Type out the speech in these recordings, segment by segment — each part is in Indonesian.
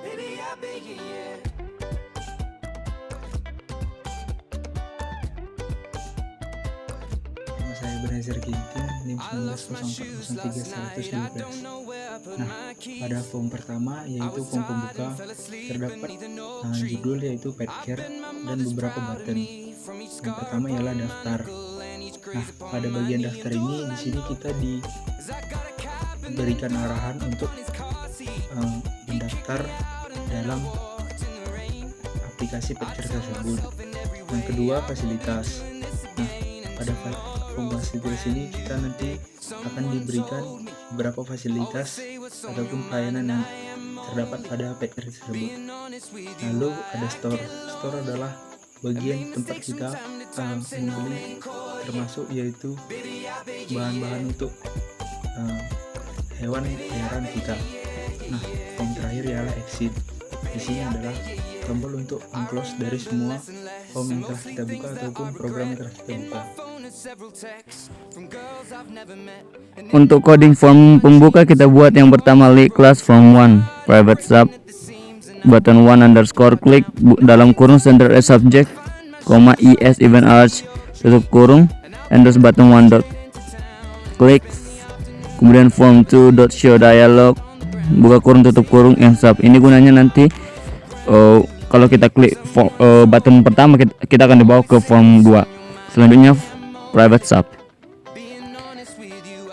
Nama saya Berezer Ginting, NIM 19040312. Nah, pada form pertama yaitu form pembuka terdapat judul yaitu Petcare dan beberapa button. Yang pertama ialah daftar. Nah, pada bagian daftar ini di sini kita diberikan arahan untuk mendaftar dalam aplikasi Petcare tersebut. Yang kedua, fasilitas. Nah, pada form fasilitas ini kita nanti akan diberikan beberapa fasilitas ataupun pelayanan yang terdapat pada Petcare tersebut. Lalu ada store. Store adalah bagian tempat kita membeli, termasuk yaitu bahan-bahan untuk hewan peliharaan kita. Nah, form terakhir ialah exit. Di sini adalah tombol untuk unclose dari semua form yang telah kita buka ataupun program yang telah kita buka. Untuk coding form pembuka kita buat yang pertama link class from 1 private sub button 1 underscore click dalam kurung center as subject, es event arch tutup kurung endorse button 1 dot click, kemudian form 2 dot show dialog buka kurung tutup kurung end sub. Ini gunanya nanti kalau kita klik button pertama kita akan dibawa ke form 2. Selanjutnya private sub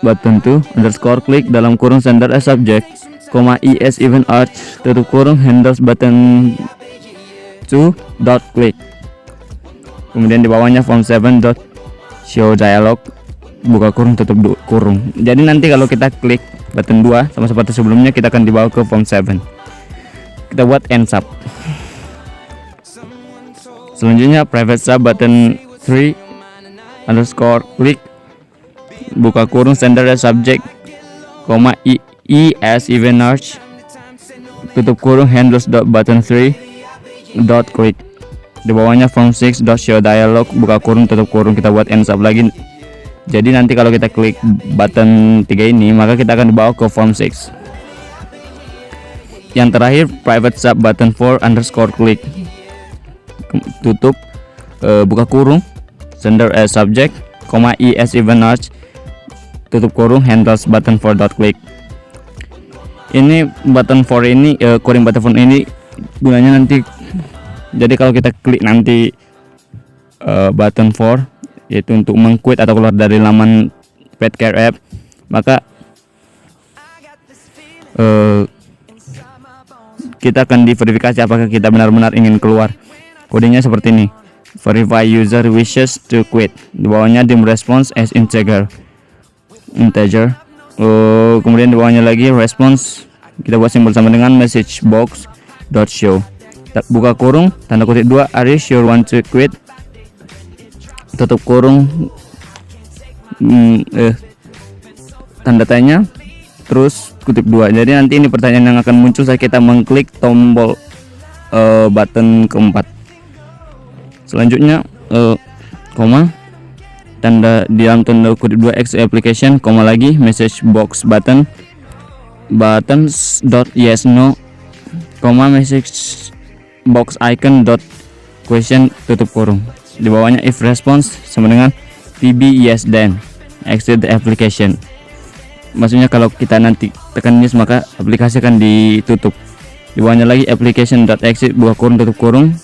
button 2 underscore click dalam kurung sender as subject, es event arch tutup kurung handles button 2 dot click, kemudian di bawahnya form 7 dot show dialog buka kurung tutup kurung. Jadi nanti kalau kita klik button 2 sama seperti sebelumnya kita akan dibawa ke form 7. Kita buat end sub. Selanjutnya private sub button 3 underscore click buka kurung sender as subject, es event arch tutup kurung handles dot button 3 dot click, di bawahnya form 6 dot show dialog buka kurung tutup kurung. Kita buat end sub lagi. Jadi nanti kalau kita klik button 3 ini maka kita akan dibawa ke form 6. Yang terakhir private sub button 4 underscore click tutup buka kurung sender as subject, es event arch tutup kurung handles button 4 dot click. Ini button 4 ini coding button 4 ini gunanya nanti, jadi kalau kita klik nanti button 4 yaitu untuk mengquit atau keluar dari laman Petcare app, maka kita akan diverifikasi apakah kita benar-benar ingin keluar. Kodenya seperti ini: verify user wishes to quit, di bawahnya dim response as integer. Kemudian di bawahnya lagi response kita buat simbol sama dengan message box dot show buka kurung tanda kutip 2 are you sure want to quit tutup kurung tanda tanya terus kutip 2. Jadi nanti ini pertanyaan yang akan muncul saat kita mengklik tombol button keempat. Selanjutnya koma tanda di dalam tanda kutip 2 X application, koma lagi message box button dot yes no, koma message box icon dot question tutup kurung. Di bawahnya if response sama dengan pb yes then exit the application. Maksudnya kalau kita nanti tekan yes maka aplikasi akan ditutup. Di bawahnya lagi application dot exit buka kurung tutup kurung,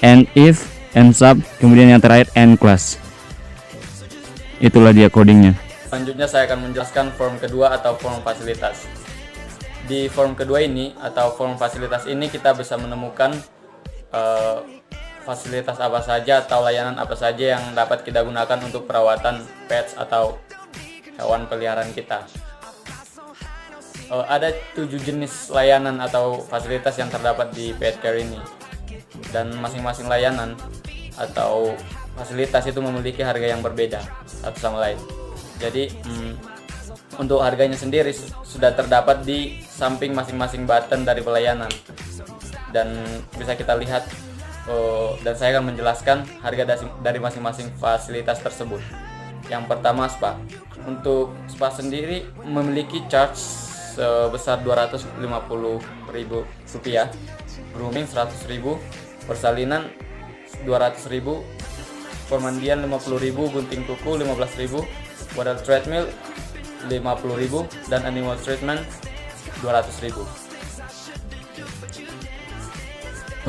and if end sub, kemudian yang terakhir end class. Itulah dia codingnya. Selanjutnya saya akan menjelaskan form kedua atau form fasilitas. Di form kedua ini atau form fasilitas ini kita bisa menemukan fasilitas apa saja atau layanan apa saja yang dapat kita gunakan untuk perawatan pets atau hewan peliharaan kita. Ada 7 jenis layanan atau fasilitas yang terdapat di Petcare ini, dan masing-masing layanan atau fasilitas itu memiliki harga yang berbeda satu sama lain. Jadi untuk harganya sendiri sudah terdapat di samping masing-masing button dari pelayanan, dan bisa kita lihat dan saya akan menjelaskan harga dari masing-masing fasilitas tersebut. Yang pertama spa. Untuk spa sendiri memiliki charge sebesar Rp250.000, grooming Rp100.000, persalinan Rp200.000, pemandian Rp50.000, gunting kuku Rp15.000, water treadmill Rp50.000, dan animal treatment Rp200.000.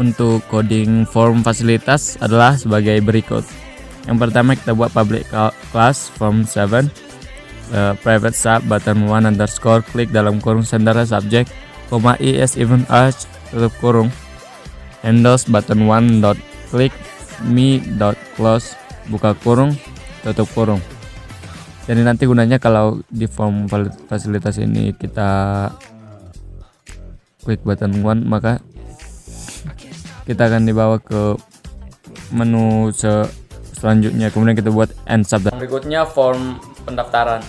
Untuk coding form fasilitas adalah sebagai berikut. Yang pertama kita buat public class form 7, private sub button 1 underscore klik dalam kurung center subject, is event arch tutup kurung, handles button 1 dot klik me dot close buka kurung tutup kurung. Jadi nanti gunanya kalau di form fasilitas ini kita klik button 1, maka kita akan dibawa ke menu selanjutnya. Kemudian kita buat end sub. Berikutnya form pendaftaran.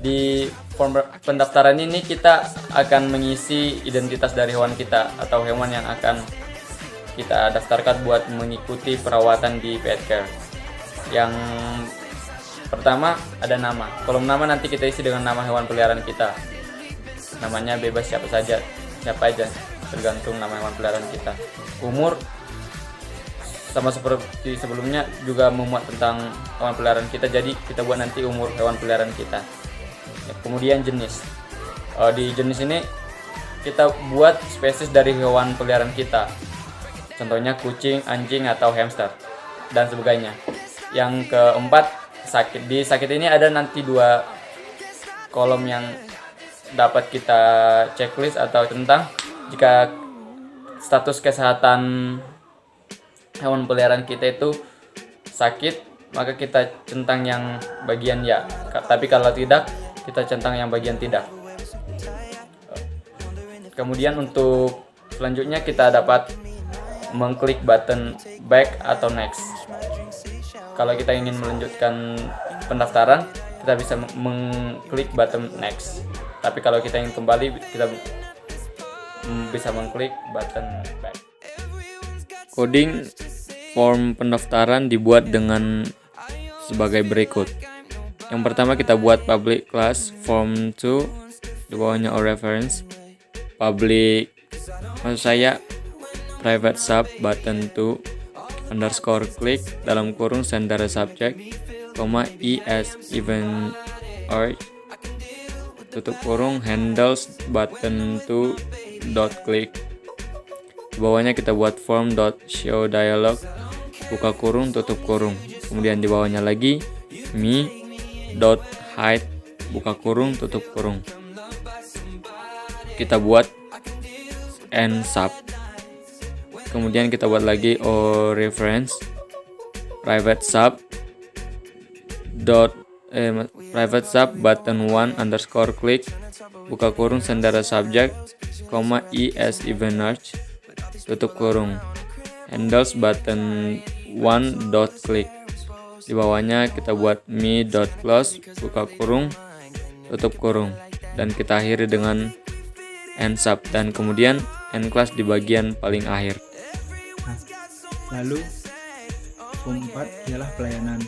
Di form pendaftaran ini kita akan mengisi identitas dari hewan kita atau hewan yang akan kita daftarkan buat mengikuti perawatan di pet care. Yang pertama ada nama. Kolom nama nanti kita isi dengan nama hewan peliharaan kita. Namanya bebas siapa aja, tergantung nama hewan peliharaan kita. Umur sama seperti sebelumnya juga memuat tentang hewan peliharaan kita, jadi kita buat nanti umur hewan peliharaan kita. Kemudian jenis. Di jenis ini kita buat spesies dari hewan peliharaan kita. Contohnya kucing, anjing, atau hamster dan sebagainya. Yang keempat, sakit. Di sakit ini ada nanti 2 kolom yang dapat kita checklist atau tentang jika status kesehatan hewan peliharaan kita itu sakit, maka kita centang yang bagian ya. Tapi kalau tidak, kita centang yang bagian tidak. Kemudian untuk selanjutnya kita dapat mengklik button back atau next. Kalau kita ingin melanjutkan pendaftaran, kita bisa mengklik button next. Tapi kalau kita ingin kembali, kita bisa mengklik button back. Coding form pendaftaran dibuat dengan sebagai berikut. Yang pertama kita buat public class form 2, di bawahnya all reference, public, maksud saya private sub button 2 underscore klik dalam kurung center subject, is event arch tutup kurung, handles button 2 dot click. Di bawahnya kita buat form dot show dialog buka kurung tutup kurung. Kemudian di bawahnya lagi me dot hide buka kurung tutup kurung. Kita buat end sub. Kemudian kita buat lagi reference private sub button 1 underscore klik buka kurung center subject, is event arch tutup kurung, handles button 1 dot click. Di bawahnya kita buat me dot close buka kurung tutup kurung, dan kita akhiri dengan end sub, dan kemudian end class di bagian paling akhir. Lalu form 4 ialah pelayanan.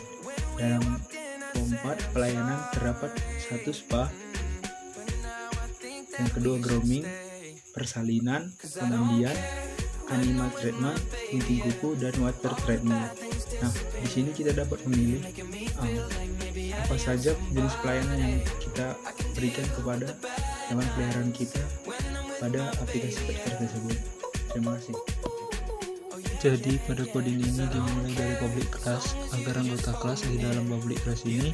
Dalam form 4 pelayanan terdapat 1 spa, yang kedua grooming, persalinan, pemandian, animal treatment, gunting kuku, dan water treatment. Nah, di sini kita dapat memilih apa saja jenis pelayanan yang kita berikan kepada hewan peliharaan kita pada aplikasi PetCare tersebut. Terima kasih. Jadi pada coding ini dimulai dari public class agar anggota kelas di dalam public class ini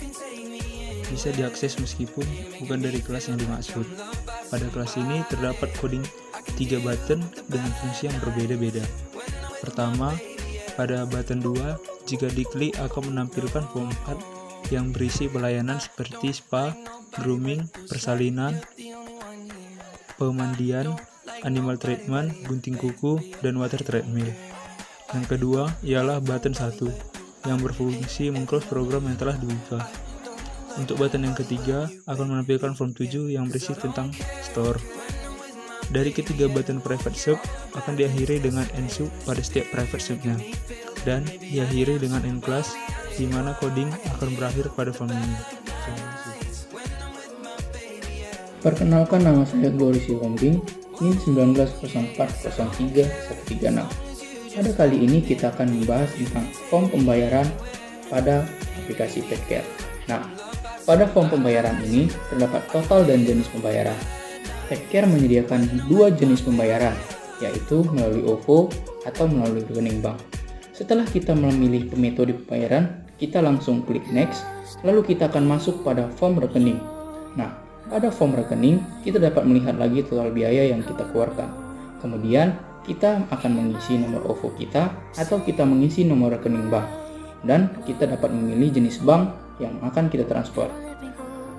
bisa diakses meskipun bukan dari kelas yang dimaksud. Pada kelas ini terdapat coding 3 button dengan fungsi yang berbeda-beda. Pertama, pada button 2, jika diklik akan menampilkan form 4 yang berisi pelayanan seperti spa, grooming, persalinan, pemandian, animal treatment, gunting kuku, dan water treadmill. Yang kedua ialah button 1 yang berfungsi mengclose program yang telah dibuka. Untuk button yang ketiga akan menampilkan form 7 yang berisi tentang store. Dari ketiga button private sub akan diakhiri dengan end sub pada setiap private subnya, dan diakhiri dengan end class di mana coding akan berakhir pada form ini. Perkenalkan, nama saya Gori Sihombing, NIM 190403-136. Pada kali ini kita akan membahas tentang form pembayaran pada aplikasi Petcare. Nah, pada form pembayaran ini terdapat total dan jenis pembayaran. Petcare menyediakan dua jenis pembayaran, yaitu melalui OVO atau melalui rekening bank. Setelah kita memilih metode pembayaran, kita langsung klik next, lalu kita akan masuk pada form rekening. Nah, pada form rekening, kita dapat melihat lagi total biaya yang kita keluarkan. Kemudian, kita akan mengisi nomor OVO kita atau kita mengisi nomor rekening bank. Dan kita dapat memilih jenis bank yang akan kita transfer.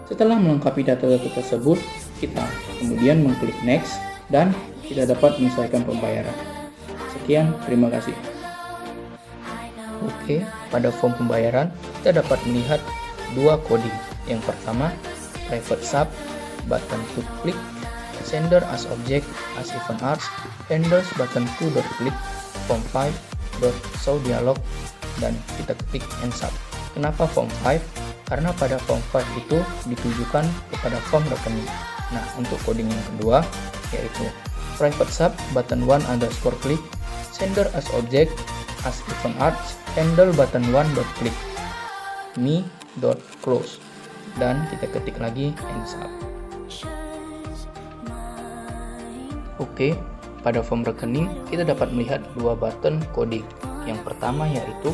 Setelah melengkapi data-data tersebut, kita kemudian mengklik next dan kita dapat menyelesaikan pembayaran. Sekian, terima kasih. Oke, pada form pembayaran, kita dapat melihat dua coding. Yang pertama, private sub, button to click, sender as object, as event arts, handles button to click, form 5, show dialog, dan kita ketik and sub. Kenapa form 5? Karena pada form 5 itu ditujukan kepada form rekening. Nah, untuk coding yang kedua, yaitu private sub, button 1 underscore click, sender as object, as event arts, handle button 1 click, me close. Dan kita ketik lagi and sub. Oke, pada form rekening kita dapat melihat dua button coding. Yang pertama yaitu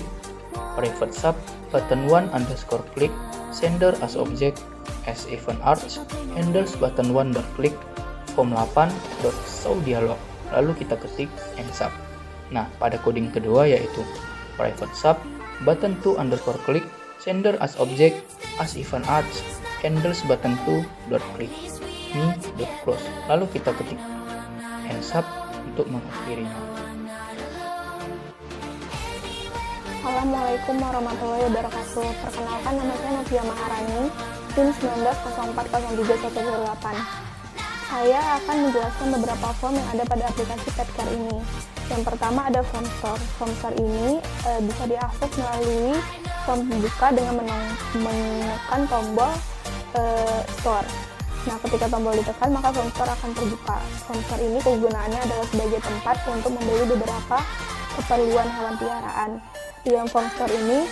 private sub, button 1 underscore click, sender as object, as event arts, handles button 1 click, form 8 show dialog, lalu kita ketik and sub. Nah, pada coding kedua yaitu private sub, button 2 underscore click, sender as object, as event arts, handles button 2 click, me close, lalu kita ketik and sub untuk mengakhirinya. Assalamualaikum warahmatullahi wabarakatuh. Perkenalkan, nama saya Novia Maharani, NIM 190403-108. Saya akan menjelaskan beberapa form yang ada pada aplikasi Petcare ini. Yang pertama ada form store. Form store ini bisa diakses melalui form pembuka dengan menekan tombol store. Nah, ketika tombol ditekan, maka form store akan terbuka. Form store ini kegunaannya adalah sebagai tempat untuk membeli beberapa keperluan hewan peliharaan. Di dalam form store ini,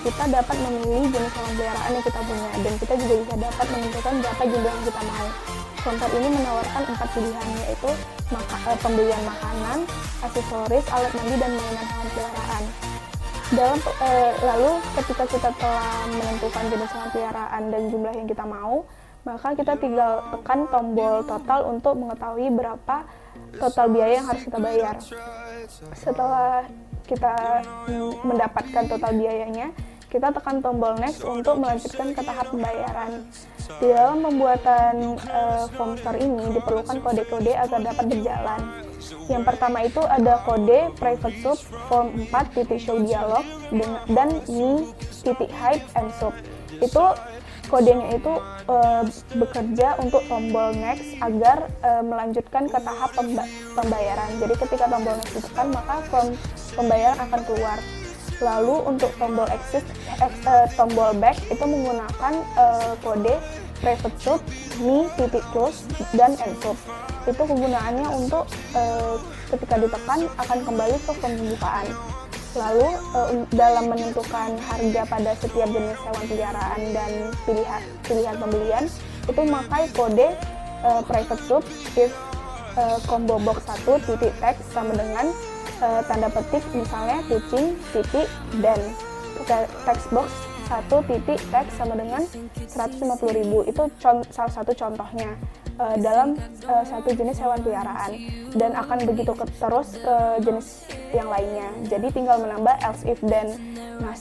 kita dapat memilih jenis hewan peliharaan yang kita punya, dan kita juga bisa dapat menentukan berapa jumlah yang kita mau. Form store ini menawarkan 4 pilihan, yaitu pembelian makanan, aksesoris, alat mandi, dan mainan hewan peliharaan. Lalu ketika kita telah menentukan jenis hewan peliharaan dan jumlah yang kita mau, maka kita tinggal tekan tombol total untuk mengetahui berapa total biaya yang harus kita bayar. Setelah kita mendapatkan total biayanya, kita tekan tombol next untuk melanjutkan ke tahap pembayaran. Di dalam pembuatan form store ini diperlukan kode-kode agar dapat berjalan. Yang pertama itu ada kode private sub form 4 show dialog dan me.hide and sub. Itu kodenya itu bekerja untuk tombol next agar melanjutkan ke tahap pembayaran. Jadi ketika tombol next ditekan, maka form pembayaran akan keluar. Lalu untuk tombol tombol back itu menggunakan kode private sub, me.close, dan end sub. Itu kegunaannya untuk ketika ditekan akan kembali ke form pembukaan. Lalu dalam menentukan harga pada setiap jenis hewan peliharaan dan pilihan pembelian itu memakai kode private sub if combo box 1 titik text sama dengan tanda petik misalnya kucing titik dan text box 1 titik text sama dengan 150.000. Itu salah satu contohnya dalam satu jenis hewan peliharaan, dan akan begitu terus ke jenis yang lainnya. Jadi tinggal menambah else if then. Nah,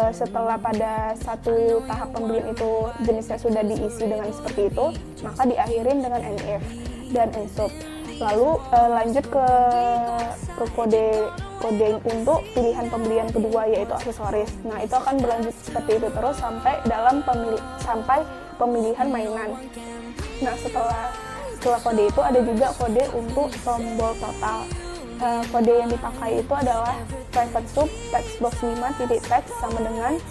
setelah pada satu tahap pembelian itu jenisnya sudah diisi dengan seperti itu, maka diakhirin dengan end if dan end sub. Lalu lanjut ke kode untuk pilihan pembelian kedua, yaitu aksesoris. Nah, itu akan berlanjut seperti itu terus sampai pemilihan mainan. Nah, setelah kode itu ada juga kode untuk tombol total. Kode yang dipakai itu adalah private sub text box 5 titik text sama dengan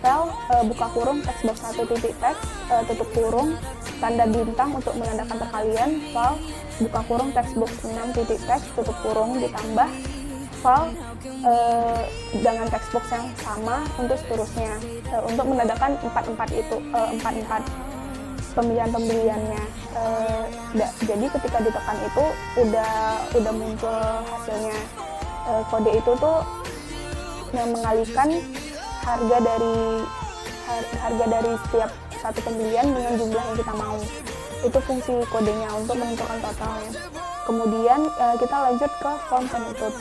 file buka kurung text box 1 titik teks tutup kurung tanda bintang untuk menandakan perkalian, file buka kurung text box 6 titik teks tutup kurung ditambah file dengan text box yang sama untuk seterusnya untuk menandakan 44 pembelian-pembeliannya. Jadi ketika ditekan itu udah muncul hasilnya. Kode itu tuh yang mengalihkan harga dari setiap satu pembelian dengan jumlah yang kita mau. Itu fungsi kodenya untuk menentukan totalnya. Kemudian kita lanjut ke form penutup.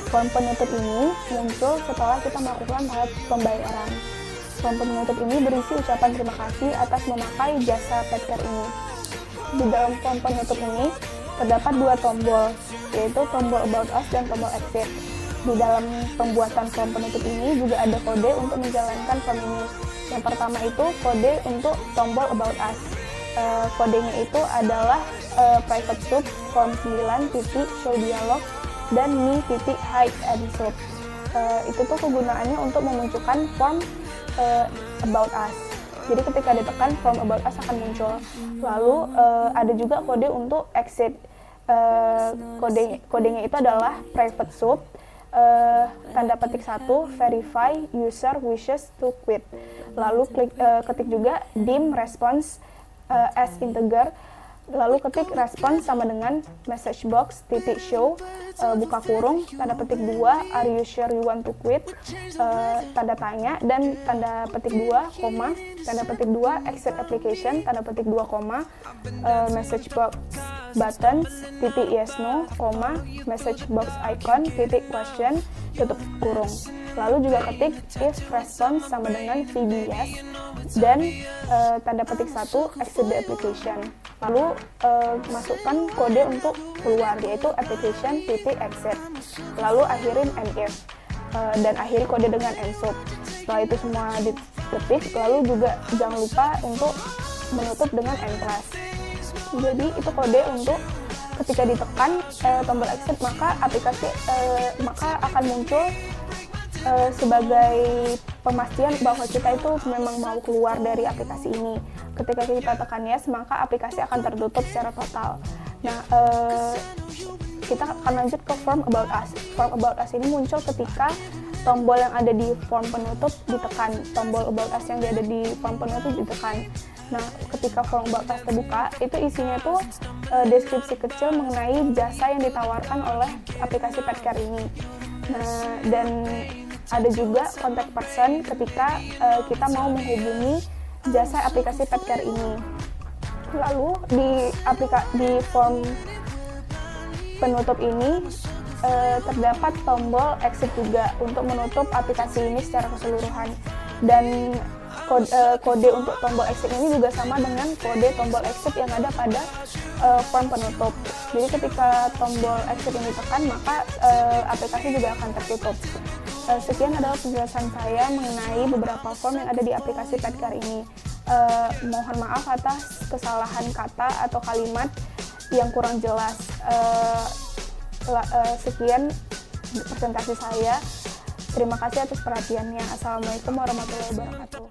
Form penutup ini muncul setelah kita melakukan tahap pembayaran. Form penutup ini berisi ucapan terima kasih atas memakai jasa Petcare ini. Di dalam form penutup ini terdapat dua tombol, yaitu tombol About Us dan tombol Exit. Di dalam pembuatan form penutup ini juga ada kode untuk menjalankan form ini. Yang pertama itu kode untuk tombol About Us. Kodenya itu adalah private sub form 9 titik show dialog dan me titik hide and sub. Itu tuh kegunaannya untuk memunculkan form About Us. Jadi ketika ditekan form About Us akan muncul. Lalu ada juga kode untuk exit. Kodenya itu adalah private sub tanda petik 1 verify user wishes to quit. Lalu ketik juga dim response as integer. Lalu ketik respons sama dengan message box titik show buka kurung tanda petik 2 are you sure you want to quit tanda tanya dan tanda petik 2 koma tanda petik 2 exit application tanda petik 2 koma message box buttons titik yes no koma message box icon titik question tutup kurung. Lalu juga ketik if response sama dengan VB yes dan tanda petik 1 exit the application. Lalu masukkan kode untuk keluar yaitu application titik exit. Lalu akhirin if dan akhiri kode dengan ensub. Setelah itu semua diketik, lalu juga jangan lupa untuk menutup dengan plus. Jadi itu kode untuk ketika ditekan tombol exit maka aplikasi maka akan muncul sebagai pemastian bahwa kita itu memang mau keluar dari aplikasi ini. Ketika kita tekan yes, maka aplikasi akan tertutup secara total. Nah, kita akan lanjut ke form About Us. Form About Us ini muncul ketika tombol yang ada di form penutup ditekan. Tombol About Us yang ada di form penutup ditekan. Nah, ketika form About Us terbuka, itu isinya tuh deskripsi kecil mengenai jasa yang ditawarkan oleh aplikasi Petcare ini. Nah, dan ada juga contact person ketika kita mau menghubungi jasa aplikasi Petcare ini. Lalu di form penutup ini terdapat tombol exit juga untuk menutup aplikasi ini secara keseluruhan. Dan kode untuk tombol exit ini juga sama dengan kode tombol exit yang ada pada form penutup. Jadi ketika tombol exit ini ditekan maka aplikasi juga akan tertutup. Sekian adalah penjelasan saya mengenai beberapa form yang ada di aplikasi Petcare ini. Mohon maaf atas kesalahan kata atau kalimat yang kurang jelas. Sekian presentasi saya. Terima kasih atas perhatiannya. Assalamualaikum warahmatullahi wabarakatuh.